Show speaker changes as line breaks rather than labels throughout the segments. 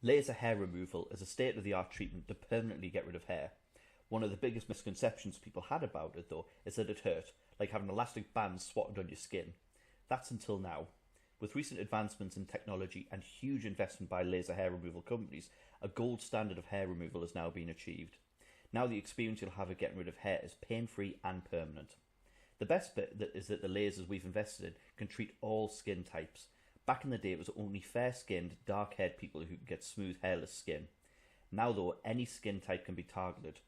Laser hair removal is a state-of-the-art treatment to permanently get rid of hair. One of the biggest misconceptions people had about it, though, is that it hurt, like having elastic bands swatted on your skin. That's until now. With recent advancements in technology and huge investment by laser hair removal companies, a gold standard of hair removal has now been achieved. Now the experience you'll have of getting rid of hair is pain-free and permanent. The best bit is that the lasers we've invested in can treat all skin types. Back in the day, it was only fair-skinned, dark-haired people who could get smooth, hairless skin. Now, though, any skin type can be targeted.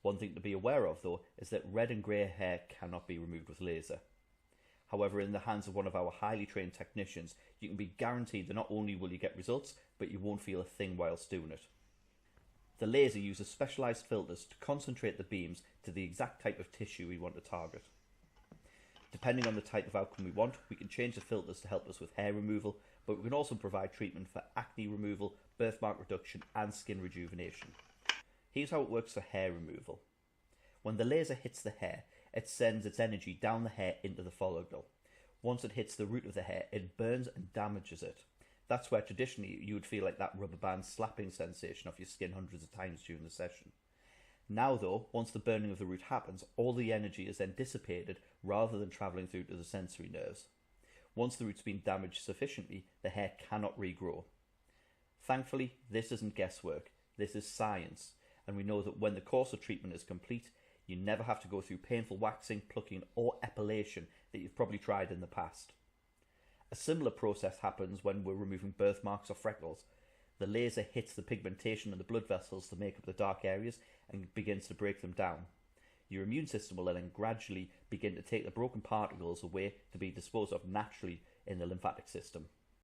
One thing to be aware of, though, is that red and grey hair cannot be removed with laser. However, in the hands of one of our highly trained technicians, you can be guaranteed that not only will you get results, but you won't feel a thing whilst doing it. The laser uses specialised filters to concentrate the beams to the exact type of tissue we want to target. Depending on the type of outcome we want, we can change the filters to help us with hair removal, but we can also provide treatment for acne removal, birthmark reduction and skin rejuvenation. Here's how it works for hair removal. When the laser hits the hair, it sends its energy down the hair into the follicle. Once it hits the root of the hair, it burns and damages it. That's where traditionally you would feel like that rubber band slapping sensation off your skin hundreds of times during the session. Now though, once the burning of the root happens, all the energy is then dissipated rather than travelling through to the sensory nerves. Once the root's been damaged sufficiently, the hair cannot regrow. Thankfully, this isn't guesswork, this is science, and we know that when the course of treatment is complete, you never have to go through painful waxing, plucking or epilation that you've probably tried in the past. A similar process happens when we're removing birthmarks or freckles. The laser hits the pigmentation in the blood vessels to make up the dark areas and begins to break them down. Your immune system will then gradually begin to take the broken particles away to be disposed of naturally in the lymphatic system.